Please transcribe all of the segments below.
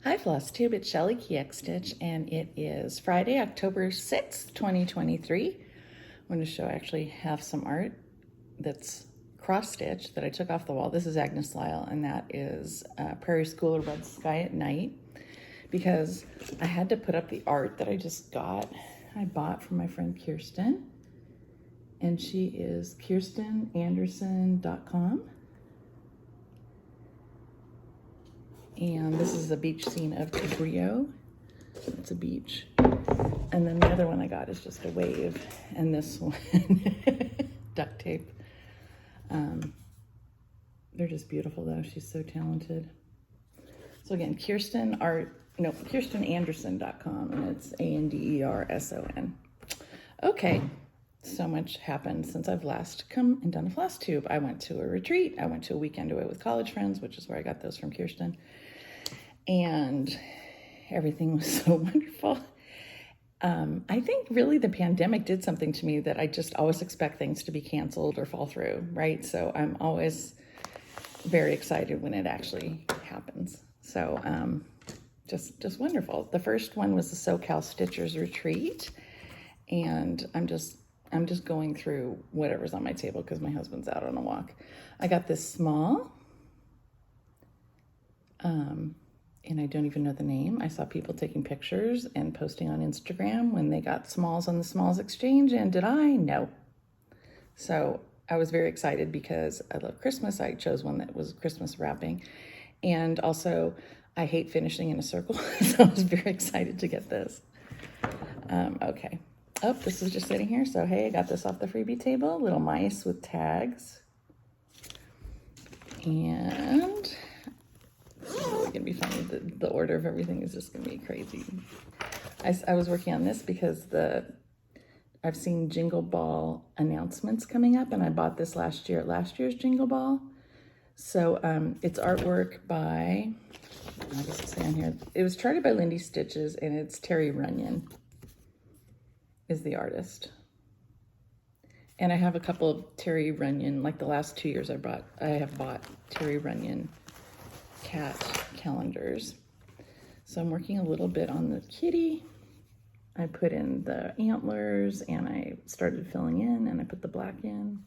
Hi Flosstube, it's Shelly KirstenAnderson, and it is Friday, October 6th, 2023. I want to show I actually have some art that's cross-stitch that I took off the wall. This is Agnes Lyle, and that is Prairie School or Red Sky at Night, because I had to put up the art that I just got. I bought from my friend Kirsten, and she is KirstenAnderson.com. And this is a beach scene of Cabrillo. It's a beach. And then the other one I got is just a wave. And this one, duct tape. They're just beautiful though. She's so talented. So again, KirstenAnderson.com, and it's Anderson. Okay, so much happened since I've last come and done a Flosstube. I went to a retreat. I went to a weekend away with college friends, which is where I got those from Kirsten. And everything was so wonderful. I think really the pandemic did something to me that I just always expect things to be canceled or fall through, right? So I'm always very excited when it actually happens. So just wonderful. The first one was the SoCal Stitchers retreat, and I'm just going through whatever's on my table because my husband's out on a walk. I got this small, and I don't even know the name. I saw people taking pictures and posting on Instagram when they got smalls on the Smalls Exchange, and did I? No. So I was very excited because I love Christmas. I chose one that was Christmas wrapping, and also I hate finishing in a circle, so I was very excited to get this. Okay. Oh, this is just sitting here. So, hey, I got this off the freebie table. Little mice with tags. And it's really going to be funny. The order of everything is just going to be crazy. I was working on this because I've seen Jingle Ball announcements coming up, and I bought this last year at last year's Jingle Ball. So it's artwork by, I guess it's down here. It was charted by Lindy Stitches, and it's Terry Runyon is the artist. And I have a couple of Terry Runyon, like the last 2 years I have bought Terry Runyon cat calendars. So I'm working a little bit on the kitty. I put in the antlers and I started filling in, and I put the black in.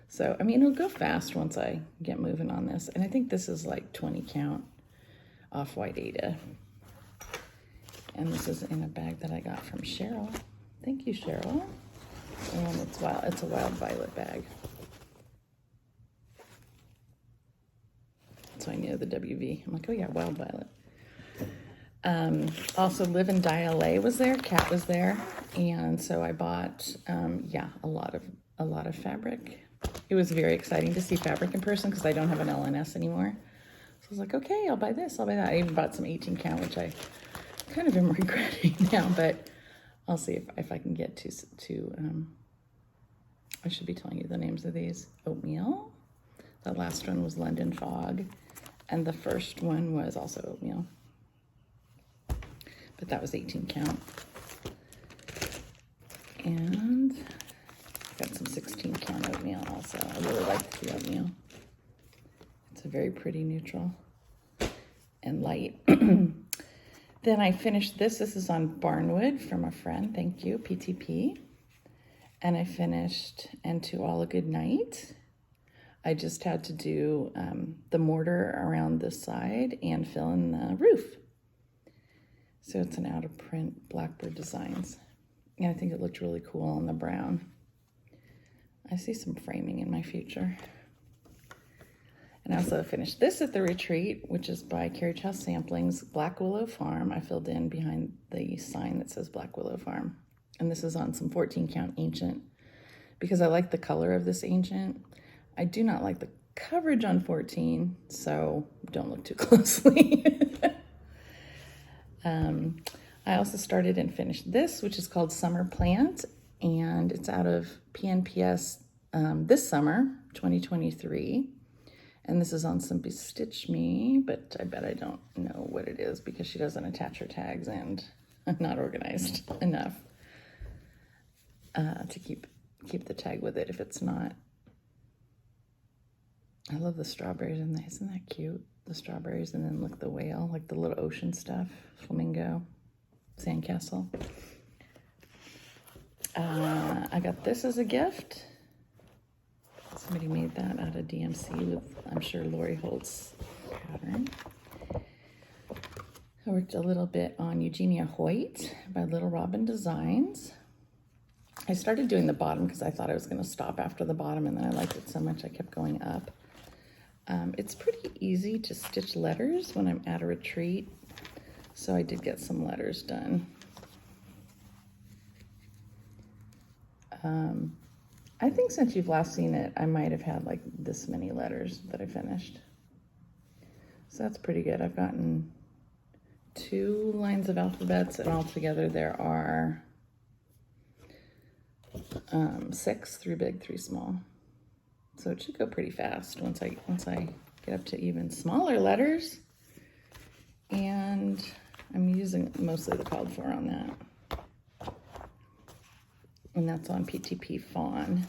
So, I mean, it'll go fast once I get moving on this. And I think this is like 20 count off-white Ada. And this is in a bag that I got from Cheryl. Thank you, Cheryl. And it's a wild violet bag. So I knew the WV. I'm like, oh yeah, wild violet. Also, Live and Die LA was there. Kat was there, and so I bought a lot of fabric. It was very exciting to see fabric in person because I don't have an LNS anymore. So I was like, okay, I'll buy this, I'll buy that. I even bought some 18 count, which I kind of am regretting now, but I'll see if I can get to I should be telling you the names of these. Oatmeal. The last one was London Fog, and the first one was also oatmeal. But that was 18 count. And got some 16 count oatmeal also. I really like the oatmeal. It's a very pretty neutral and light. Then I finished this. This is on Barnwood from a friend. Thank you, PTP. And I finished And To All a Good Night. I just had to do the mortar around this side and fill in the roof. So it's an out of print Blackbird Designs. And I think it looked really cool on the brown. I see some framing in my future. And I also finished this at the retreat, which is by Carriage House Samplings, Black Willow Farm. I filled in behind the sign that says Black Willow Farm. And this is on some 14 count ancient because I like the color of this ancient. I do not like the coverage on 14, so don't look too closely. I also started and finished this, which is called Summer Plant, and it's out of PNPS this summer, 2023. And this is on Simply Stitch Me, but I bet I don't know what it is because she doesn't attach her tags, and I'm not organized enough to keep the tag with it if it's not. I love the strawberries in there. Isn't that cute? the strawberries, and then look, the whale, like the little ocean stuff, flamingo, sandcastle. I got this as a gift. Somebody made that out of DMC with, I'm sure, Lori Holt's pattern. I worked a little bit on Eugenia Hoyt by Little Robin Designs. I started doing the bottom because I thought I was going to stop after the bottom, and then I liked it so much I kept going up. It's pretty easy to stitch letters when I'm at a retreat, so I did get some letters done. I think since you've last seen it, I might have had like this many letters that I finished. So that's pretty good. I've gotten 2 lines of alphabets, and altogether there are 6, 3 big, 3 small. So it should go pretty fast once I get up to even smaller letters. And I'm using mostly the called for on that. And that's on PTP Fawn,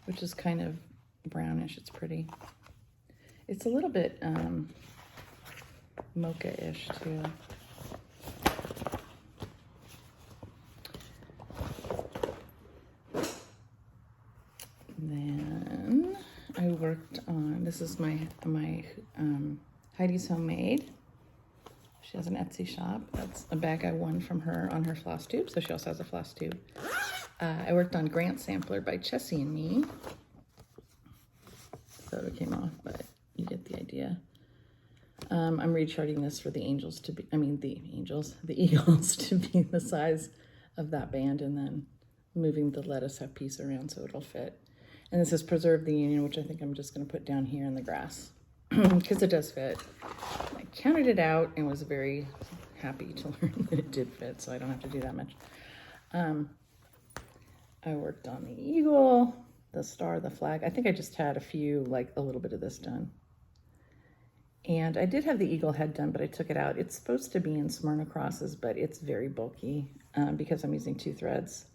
which is kind of brownish. It's pretty. It's a little bit mocha-ish too. Then I worked on, this is my Heidi's Homemade. She has an Etsy shop. That's a bag I won from her on her Flosstube, so she also has a Flosstube. I worked on Grant Sampler by Chessie and Me. Photo came off, but you get the idea. I'm recharting this for the angels to be, the eagles to be the size of that band, and then moving the lettuce half piece around so it'll fit. And this is Preserve the Union, which I think I'm just going to put down here in the grass because it does fit. I counted it out and was very happy to learn that it did fit, so I don't have to do that much. I worked on the eagle, the star, the flag. I think I just had a little bit of this done. And I did have the eagle head done, but I took it out. It's supposed to be in Smyrna crosses, but it's very bulky because I'm using 2 threads.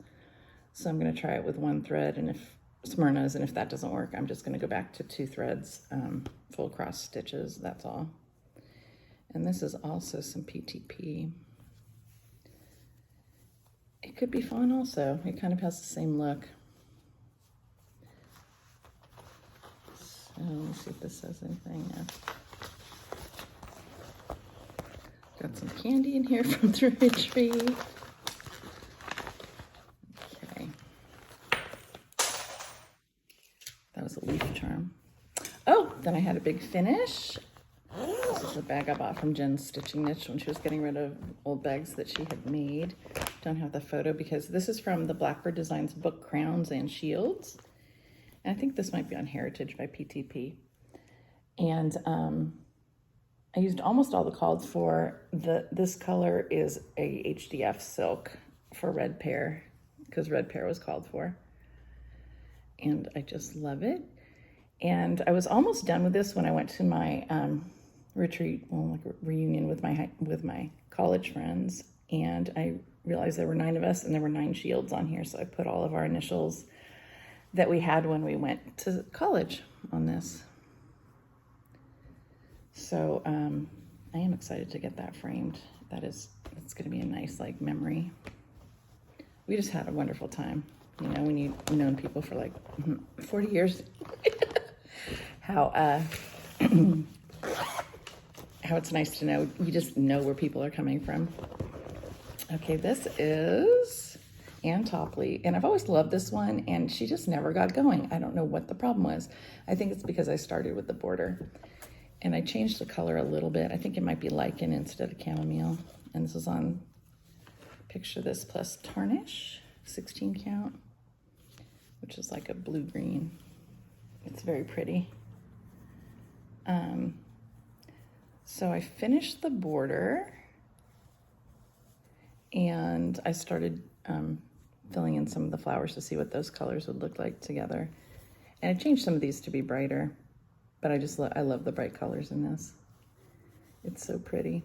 So I'm going to try it with 1 thread, and if Smyrna's, and if that doesn't work, I'm just going to go back to 2 threads, full cross stitches, that's all. And this is also some PTP. It could be fun also. It kind of has the same look. So let's see if this says anything. Yeah. Got some candy in here from the retreat. Okay. That was a leaf charm. Oh, then I had a big finish. This is a bag I bought from Jen's Stitching Niche when she was getting rid of old bags that she had made. Don't have the photo because this is from the Blackbird Designs book, Crowns and Shields. And I think this might be on Heritage by PTP. And I used almost all the called for. This color is a HDF silk for Red Pear because Red Pear was called for. And I just love it. And I was almost done with this when I went to my retreat, reunion with my college friends, and I realized there were 9 of us and there were 9 shields on here, so I put all of our initials that we had when we went to college on this. So I am excited to get that framed. It's going to be a nice memory. We just had a wonderful time. You know, when you've known people for 40 years, how it's nice to know, you just know where people are coming from. Okay, this is Ann Topley, and I've always loved this one, and she just never got going. I don't know what the problem was. I think it's because I started with the border, and I changed the color a little bit. I think it might be lichen instead of chamomile, and this is on Picture This Plus Tarnish, 16 count, which is like a blue-green. It's very pretty. So I finished the border, and I started filling in some of the flowers to see what those colors would look like together. And I changed some of these to be brighter, but I love the bright colors in this. It's so pretty.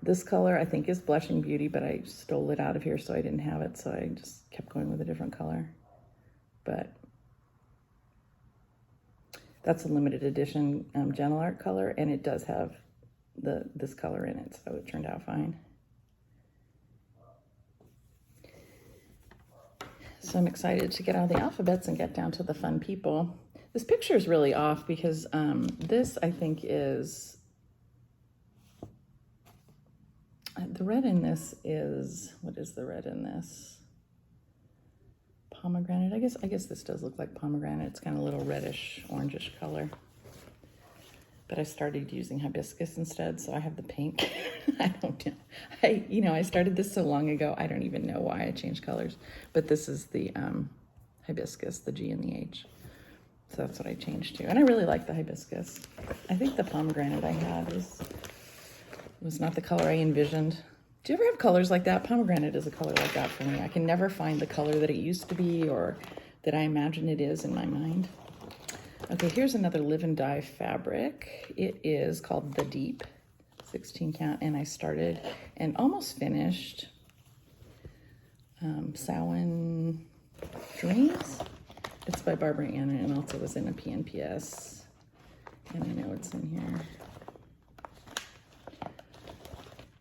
This color I think is Blushing Beauty, but I stole it out of here so I didn't have it, so I just kept going with a different color. But That's a limited edition Gentle Art color, and it does have this color in it, so it turned out fine. So I'm excited to get all the alphabets and get down to the fun people. This picture is really off because this, I think, is... the red in this is... What is the red in this? Pomegranate. I guess this does look like pomegranate. It's kind of a little reddish, orangish color. But I started using hibiscus instead, so I have the pink. I don't know. I started this so long ago, I don't even know why I changed colors. But this is the hibiscus, the G and the H. So that's what I changed to. And I really like the hibiscus. I think the pomegranate I had was not the color I envisioned. Do you ever have colors like that? Pomegranate is a color like that for me. I can never find the color that it used to be or that I imagine it is in my mind. Okay, here's another Live and Die fabric. It is called The Deep, 16 count, and I started and almost finished Samhain Dreams. It's by Barbara Ann and also was in a PNPS, and I know it's in here.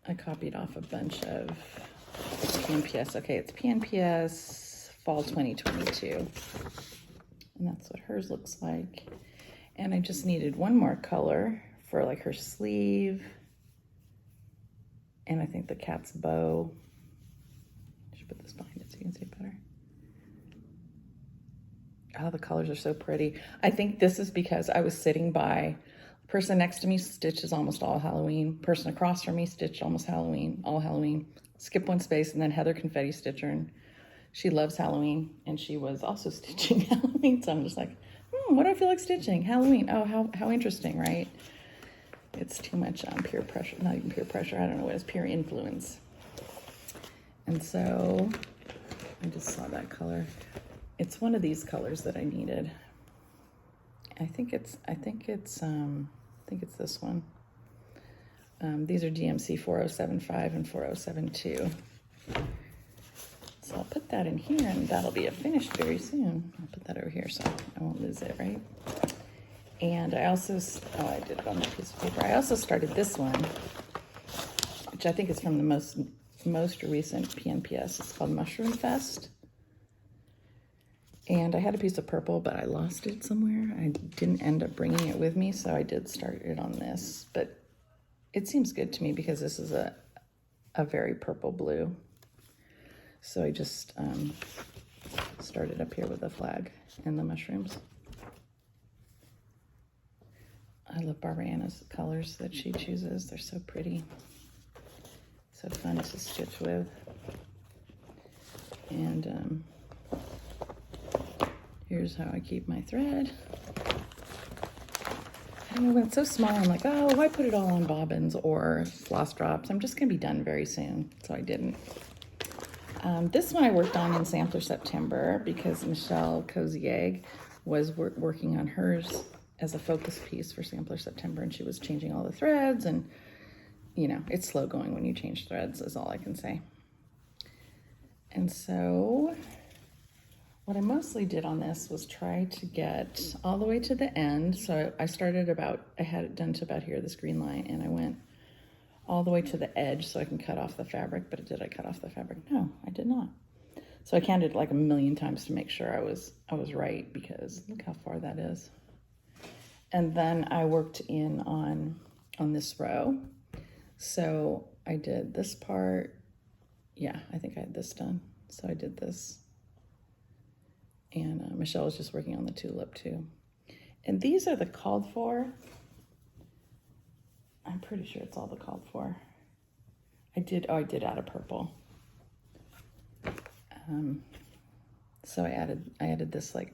I copied off a bunch of PNPS. Okay, it's PNPS Fall 2022. And that's what hers looks like. And I just needed one more color for like her sleeve. And I think the cat's bow. I should put this behind it so you can see it better. Oh, the colors are so pretty. I think this is because I was sitting by, the person next to me stitches almost all Halloween. Person across from me stitched almost Halloween, all Halloween. Skip one space, and then Heather Confetti Stitcher. And she loves Halloween, and she was also stitching Halloween. So I'm just like, what do I feel like stitching? Halloween. Oh, how interesting, right? It's too much peer pressure. Not even peer pressure. I don't know what it is. Peer influence. And so I just saw that color. It's one of these colors that I needed. I think it's this one. These are DMC 4075 and 4072. So I'll put that in here, and that'll be finished very soon. I'll put that over here so I won't lose it, right? And I also, I did it on that piece of paper. I also started this one, which I think is from the most recent PNPS. It's called Mushroom Fest. And I had a piece of purple, but I lost it somewhere. I didn't end up bringing it with me, so I did start it on this. But it seems good to me because this is a very purple blue. So I just started up here with the flag and the mushrooms. I love Barbara Anna's colors that she chooses. They're so pretty. So fun to stitch with. And here's how I keep my thread. I don't know, when it's so small, I'm like, oh, why put it all on bobbins or floss drops? I'm just gonna be done very soon, so I didn't. This one I worked on in Sampler September because Michelle Cozy Egg was working on hers as a focus piece for Sampler September, and she was changing all the threads, and it's slow going when you change threads is all I can say. And so what I mostly did on this was try to get all the way to the end. So I started I had it done to about here, this green line, and I went all the way to the edge so I can cut off the fabric. But did I cut off the fabric? No, I did not. So I counted like a million times to make sure I was right, because look how far that is. And then I worked in on this row. So I did this part. Yeah, I think I had this done. So I did this. And Michelle was just working on the tulip too. And these are the called for. I'm pretty sure it's all the called for. I did add a purple. So I added this like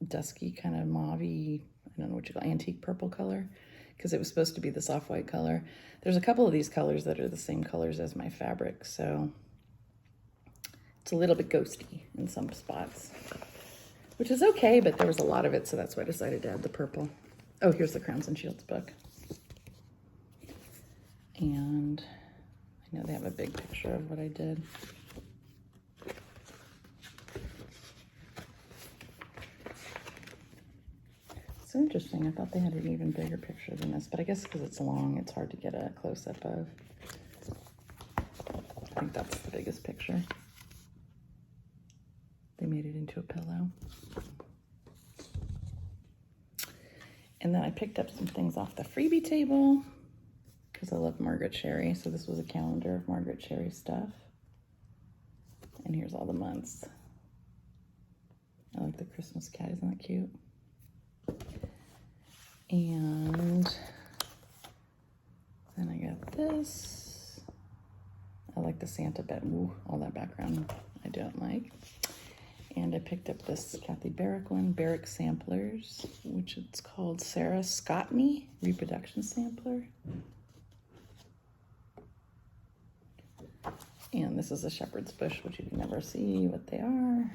dusky kind of mauve-y, I don't know what you call it, antique purple color, because it was supposed to be this off-white color. There's a couple of these colors that are the same colors as my fabric, so it's a little bit ghosty in some spots, which is okay, but there was a lot of it, so that's why I decided to add the purple. Oh, here's the Crowns and Shields book. And I know they have a big picture of what I did. so interesting. I thought they had an even bigger picture than this, but I guess because it's long, it's hard to get a close-up of. I think that's the biggest picture. They made it into a pillow. And then I picked up some things off the freebie table because I love Margaret Cherry. So this was a calendar of Margaret Cherry stuff. And here's all the months. I like the Christmas cat, isn't that cute? And then I got this. I like the Santa bed. Ooh, all that background I don't like. And I picked up this Kathy Barrick one, Barrick Samplers, which it's called Sarah Scottney Reproduction Sampler. And this is a shepherd's bush, which you can never see what they are.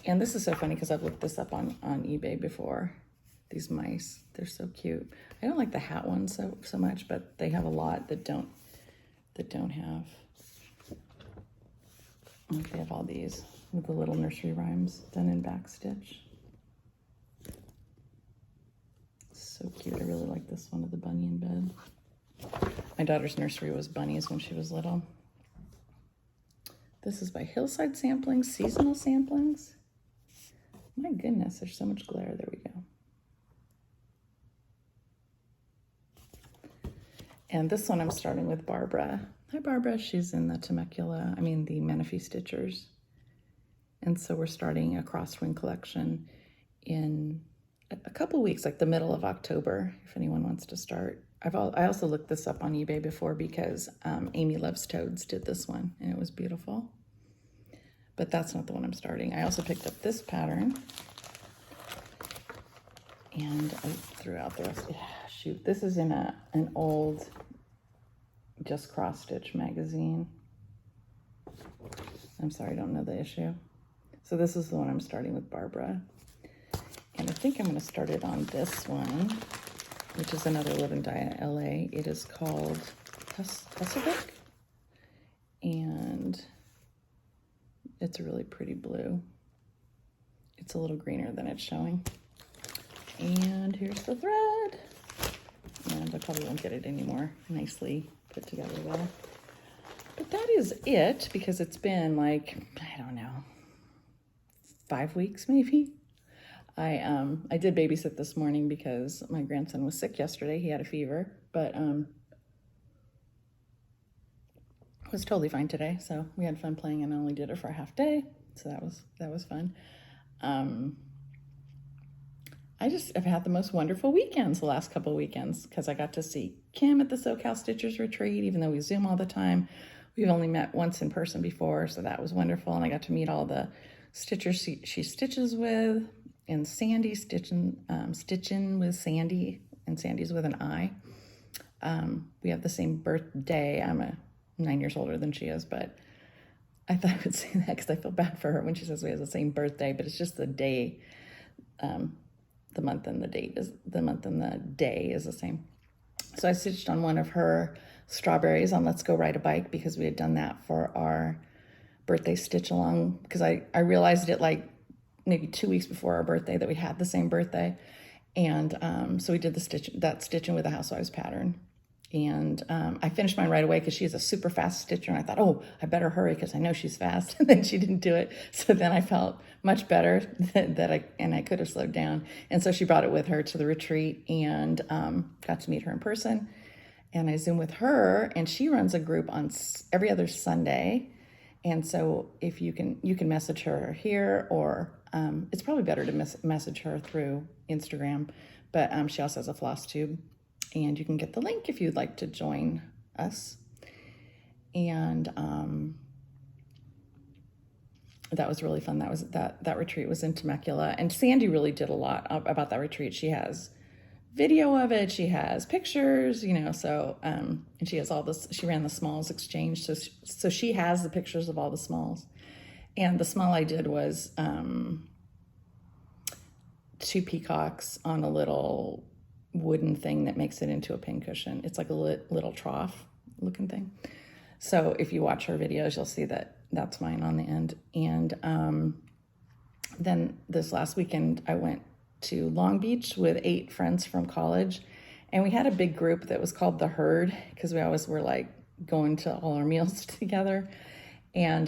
And this is so funny because I've looked this up on eBay before. These mice, they're so cute. I don't like the hat ones so much, but they have a lot that don't have. Like they have all these with the little nursery rhymes done in backstitch. So cute. I really like this one of the bunny in bed. My daughter's nursery was bunnies when she was little. This is by Hillside Samplings, Seasonal Samplings. My goodness, there's so much glare. There we go. And this one I'm starting with Barbara. Hi, Barbara. She's in the the Menifee Stitchers. And so we're starting a crosswing collection in a couple weeks, like the middle of October, if anyone wants to start. I also looked this up on eBay before because Amy Loves Toads did this one, and it was beautiful. But that's not the one I'm starting. I also picked up this pattern, and I threw out the rest. Yeah, shoot, this is in an old Just Cross Stitch magazine. I'm sorry, I don't know the issue. So this is the one I'm starting with Barbara. And I think I'm going to start it on this one, which is another Live and Die in LA. It is called Husselbeck, and it's a really pretty blue. It's a little greener than it's showing. And here's the thread. And I probably won't get it anymore nicely put together though. But that is it, because it's been like, I don't know, 5 weeks maybe. I did babysit this morning because my grandson was sick yesterday. He had a fever, but was totally fine today. So we had fun playing, and I only did it for a half day. So that was fun. I've had the most wonderful weekends the last couple of weekends, because I got to see Kim at the SoCal Stitchers retreat, even though we Zoom all the time. We've only met once in person before, so that was wonderful. And I got to meet all the stitchers she stitches with, and Sandy stitching with Sandy, and Sandy's with an I. We have the same birthday. I'm 9 years older than she is, but I thought I would say that because I feel bad for her when she says we have the same birthday, but it's just the day, the month and the day is the same. So I stitched on one of her strawberries on Let's Go Ride a Bike, because we had done that for our birthday stitch along, because I realized it like maybe 2 weeks before our birthday that we had the same birthday. And so we did that stitching with the Housewives pattern. And I finished mine right away because she's a super fast stitcher. And I thought, oh, I better hurry because I know she's fast. And then she didn't do it. So then I felt much better that I could have slowed down. And so she brought it with her to the retreat, and got to meet her in person. And I Zoomed with her, and she runs a group on every other Sunday. And so if you can message her here, or it's probably better to message her through Instagram. But she also has a Flosstube. And you can get the link if you'd like to join us. And that was really fun. That retreat was in Temecula. And Sandy really did a lot about that retreat. She has video of it. She has pictures, so, and she has all this. She ran the smalls exchange. So she has the pictures of all the smalls. And the small I did was 2 peacocks on a little wooden thing that makes it into a pincushion. It's like a little trough looking thing. So if you watch her videos, you'll see that that's mine on the end. And then this last weekend, I went to Long Beach with 8 friends from college. And we had a big group that was called The Herd because we always were like going to all our meals together. And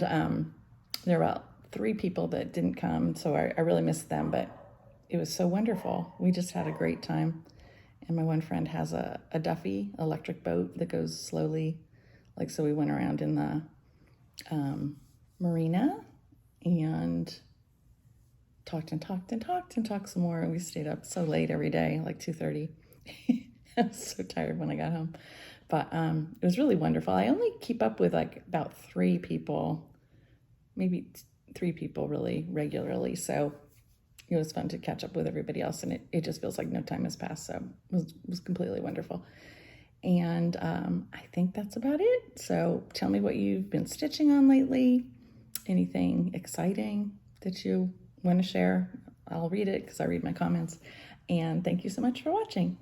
there were about 3 people that didn't come, so I really missed them, but it was so wonderful. We just had a great time. And my one friend has a Duffy electric boat that goes slowly. Like, so we went around in the marina and talked some more. And we stayed up so late every day, like 2:30. I was so tired when I got home. But it was really wonderful. I only keep up with like about 3 people, maybe 3 people really regularly. So it was fun to catch up with everybody else, and it just feels like no time has passed. So it was completely wonderful. And I think that's about it. So tell me what you've been stitching on lately. Anything exciting that you want to share? I'll read it because I read my comments. And thank you so much for watching.